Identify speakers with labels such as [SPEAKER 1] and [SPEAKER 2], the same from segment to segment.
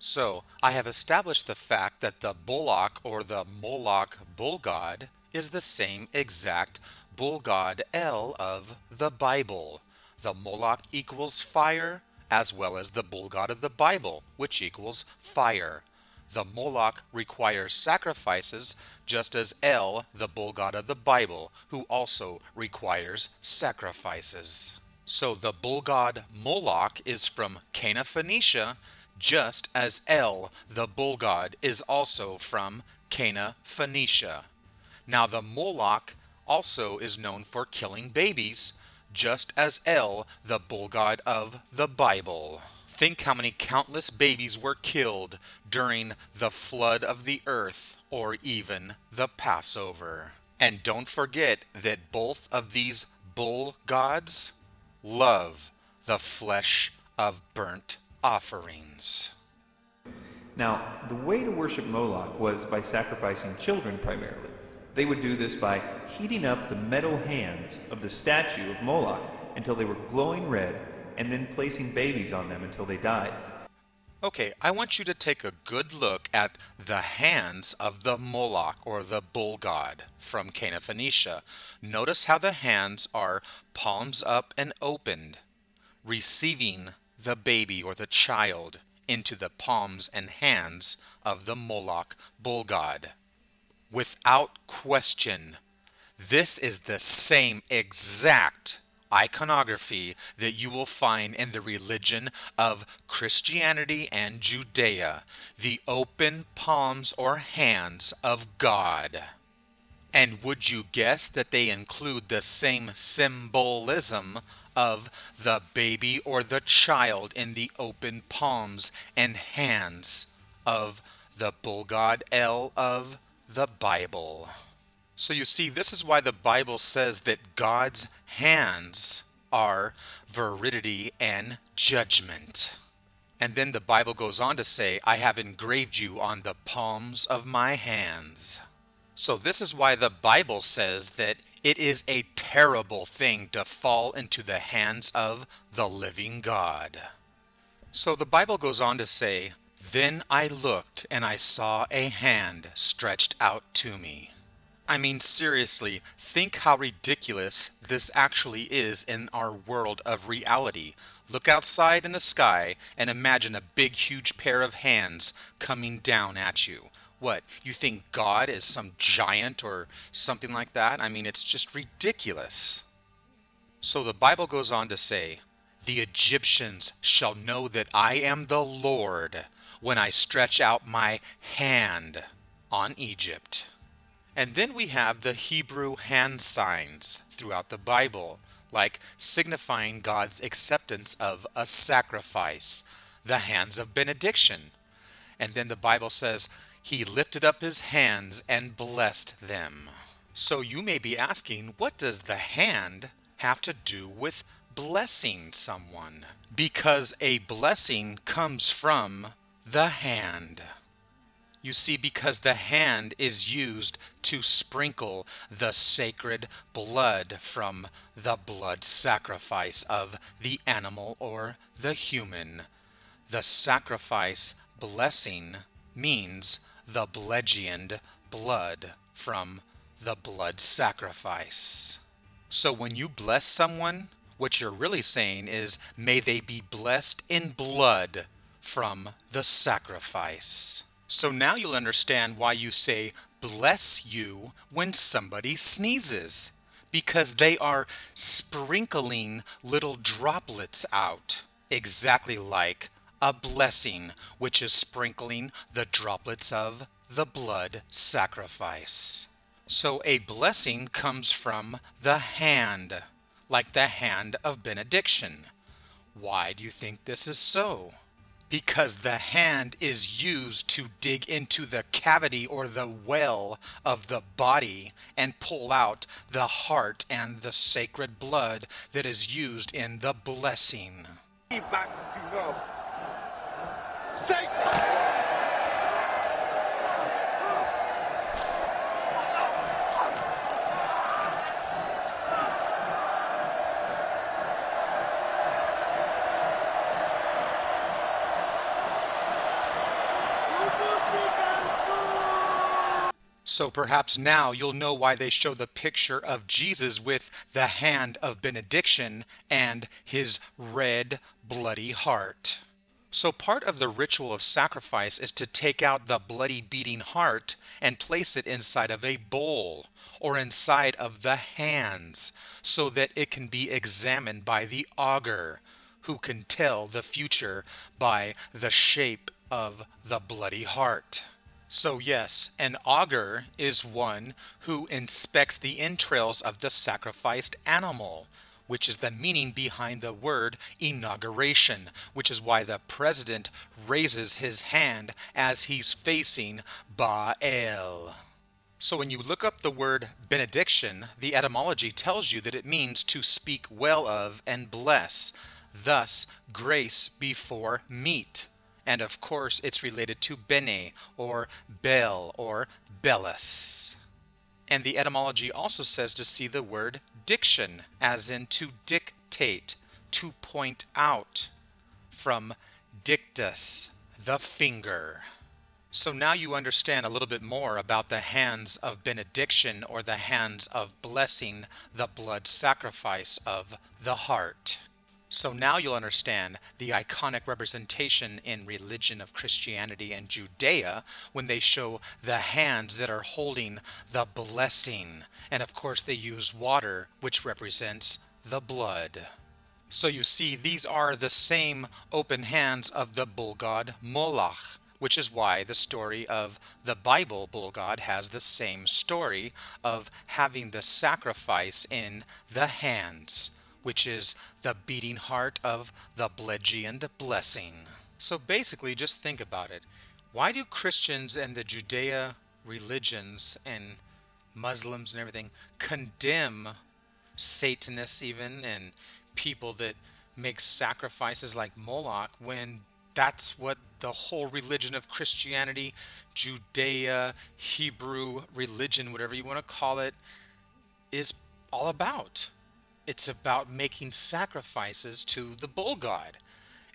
[SPEAKER 1] So, I have established the fact that the Bullock or the Moloch bull god is the same exact bull god El of the Bible. The Moloch equals fire, as well as the bull god of the Bible, which equals fire. The Moloch requires sacrifices, just as El, the bull god of the Bible, who also requires sacrifices. So the bull god Moloch is from Cana, Phoenicia, just as El, the bull god, is also from Cana, Phoenicia. Now the Moloch also is known for killing babies, just as El, the bull god of the Bible. Think how many countless babies were killed during the flood of the earth, or even the Passover. And don't forget that both of these bull gods love the flesh of burnt offerings.
[SPEAKER 2] Now, the way to worship Moloch was by sacrificing children primarily. They would do this by heating up the metal hands of the statue of Moloch until they were glowing red, and then placing babies on them until they died.
[SPEAKER 1] Okay, I want you to take a good look at the hands of the Moloch, or the bull god, from Cana, Phoenicia. Notice how the hands are palms up and opened, receiving the baby or the child into the palms and hands of the Moloch bull god. Without question, this is the same exact iconography that you will find in the religion of Christianity and Judea, the open palms or hands of God. And would you guess that they include the same symbolism of the baby or the child in the open palms and hands of the bull god El of the Bible? So you see, this is why the Bible says that God's hands are veridity and judgment. And then the Bible goes on to say, I have engraved you on the palms of my hands. So this is why the Bible says that it is a terrible thing to fall into the hands of the living God. So the Bible goes on to say, then I looked and I saw a hand stretched out to me. I mean, seriously, think how ridiculous this actually is in our world of reality. Look outside in the sky and imagine a big, huge pair of hands coming down at you. What, you think God is some giant or something like that? I mean, it's just ridiculous. So the Bible goes on to say, the Egyptians shall know that I am the Lord when I stretch out my hand on Egypt. And then we have the Hebrew hand signs throughout the Bible, like signifying God's acceptance of a sacrifice, the hands of benediction. And then the Bible says, he lifted up his hands and blessed them. So you may be asking, what does the hand have to do with blessing someone? Because a blessing comes from the hand. You see, because the hand is used to sprinkle the sacred blood from the blood sacrifice of the animal or the human. The sacrifice blessing means the bludgeoned blood from the blood sacrifice. So when you bless someone, what you're really saying is, may they be blessed in blood from the sacrifice. So now you'll understand why you say, bless you, when somebody sneezes. Because they are sprinkling little droplets out, exactly like a blessing, which is sprinkling the droplets of the blood sacrifice. So a blessing comes from the hand, like the hand of benediction. Why do you think this is so? Because the hand is used to dig into the cavity or the well of the body and pull out the heart and the sacred blood that is used in the blessing. So perhaps now you'll know why they show the picture of Jesus with the hand of benediction and his red, bloody heart. So part of the ritual of sacrifice is to take out the bloody beating heart and place it inside of a bowl or inside of the hands so that it can be examined by the augur, who can tell the future by the shape of the bloody heart. So yes, an augur is one who inspects the entrails of the sacrificed animal, which is the meaning behind the word inauguration, which is why the president raises his hand as he's facing Baal. So when you look up the word benediction, the etymology tells you that it means to speak well of and bless, thus grace before meat. And of course it's related to bene or bel or bellis. And the etymology also says to see the word diction, as in to dictate, to point out, from dictus, the finger. So now you understand a little bit more about the hands of benediction or the hands of blessing, the blood sacrifice of the heart. So now you'll understand the iconic representation in religion of Christianity and Judea when they show the hands that are holding the blessing. And of course they use water, which represents the blood. So you see, these are the same open hands of the bull god Moloch, which is why the story of the Bible bull god has the same story of having the sacrifice in the hands, which is the beating heart of the Blegyand blessing. So basically, just think about it. Why do Christians and the Judea religions and Muslims and everything condemn Satanists even and people that make sacrifices like Moloch when that's what the whole religion of Christianity, Judea, Hebrew religion, whatever you want to call it, is all about? It's about making sacrifices to the bull god.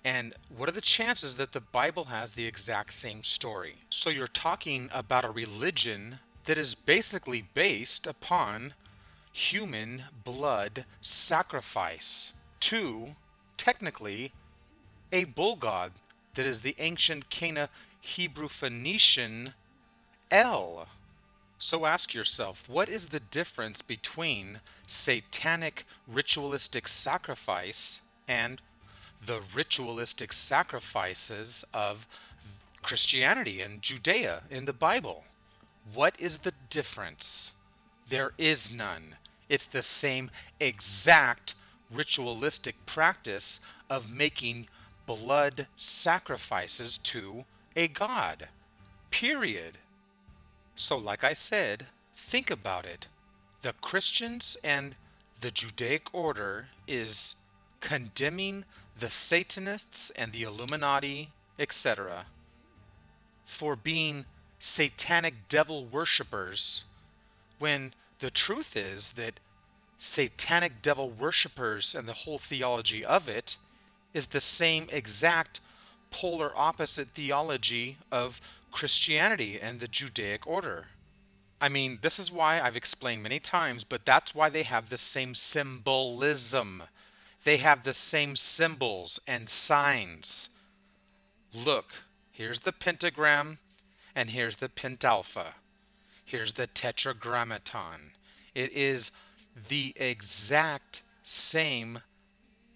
[SPEAKER 1] And what are the chances that the Bible has the exact same story? So you're talking about a religion that is basically based upon human blood sacrifice to, technically, a bull god that is the ancient Cana Hebrew Phoenician El. So ask yourself, what is the difference between satanic ritualistic sacrifice and the ritualistic sacrifices of Christianity and Judea in the Bible? What is the difference? There is none. It's the same exact ritualistic practice of making blood sacrifices to a god. Period. So like I said, think about it. The Christians and the Judaic order is condemning the Satanists and the Illuminati, etc., for being satanic devil worshippers, when the truth is that satanic devil worshippers and the whole theology of it is the same exact polar opposite theology of Christianity and the Judaic order. I mean, this is why I've explained many times, but that's why they have the same symbolism. They have the same symbols and signs. Look, here's the pentagram, and here's the pentalpha. Here's the tetragrammaton. It is the exact same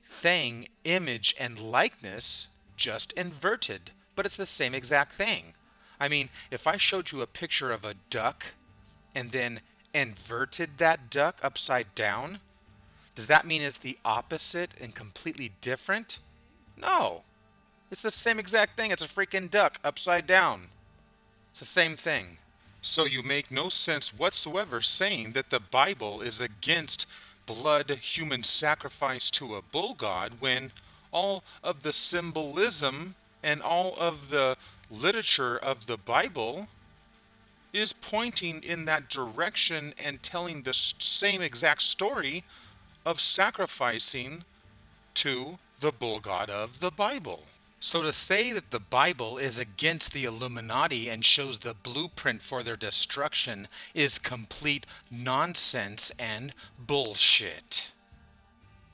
[SPEAKER 1] thing, image and likeness, just inverted, but it's the same exact thing. I mean, if I showed you a picture of a duck and then inverted that duck upside down, does that mean it's the opposite and completely different? No. It's the same exact thing. It's a freaking duck upside down. It's the same thing. So you make no sense whatsoever saying that the Bible is against blood human sacrifice to a bull god when all of the symbolism and all of the literature of the Bible is pointing in that direction and telling the same exact story of sacrificing to the bull god of the Bible. So to say that the Bible is against the Illuminati and shows the blueprint for their destruction is complete nonsense and bullshit.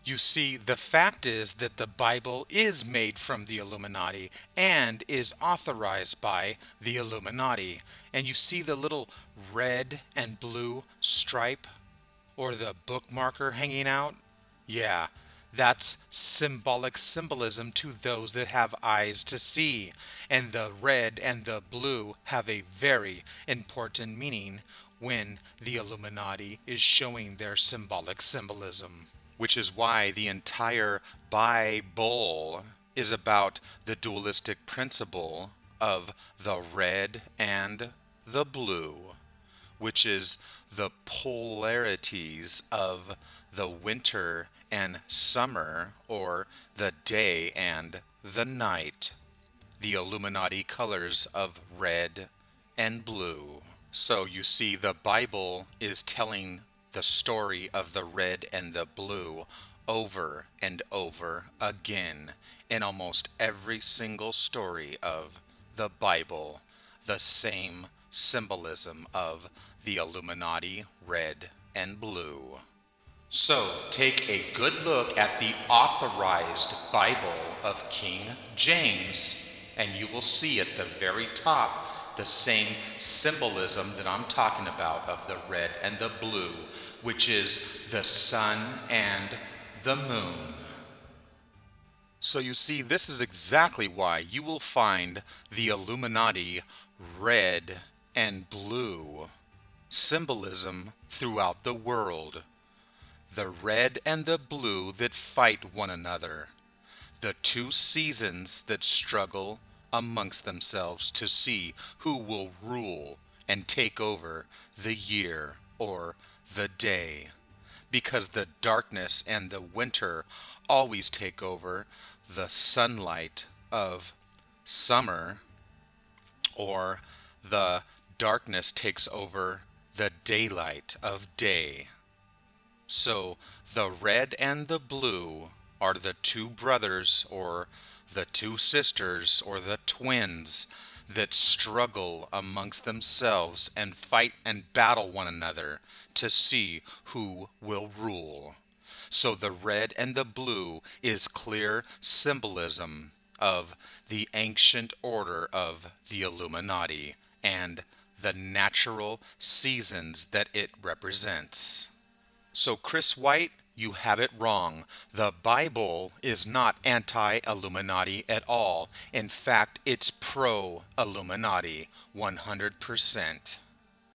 [SPEAKER 1] You see, the fact is that the Bible is made from the Illuminati and is authorized by the Illuminati. And you see the little red and blue stripe or the bookmarker hanging out? Yeah, that's symbolic symbolism to those that have eyes to see. And the red and the blue have a very important meaning when the Illuminati is showing their symbolic symbolism. Which is why the entire Bible is about the dualistic principle of the red and the blue, which is the polarities of the winter and summer, or the day and the night, the Illuminati colors of red and blue. So you see, the Bible is telling the story of the red and the blue over and over again in almost every single story of the Bible, the same symbolism of the Illuminati red and blue. So take a good look at the authorized Bible of King James, and you will see at the very top the same symbolism that I'm talking about of the red and the blue, which is the sun and the moon. So you see, this is exactly why you will find the Illuminati red and blue symbolism throughout the world. The red and the blue that fight one another, the two seasons that struggle amongst themselves to see who will rule and take over the year or the day, because the darkness and the winter always take over the sunlight of summer, or the darkness takes over the daylight of day. So the red and the blue are the two brothers or the two sisters or the twins that struggle amongst themselves and fight and battle one another to see who will rule. So the red and the blue is clear symbolism of the ancient order of the Illuminati and the natural seasons that it represents. So Chris White, you have it wrong. The Bible is not anti-Illuminati at all. In fact, it's pro-Illuminati, 100%.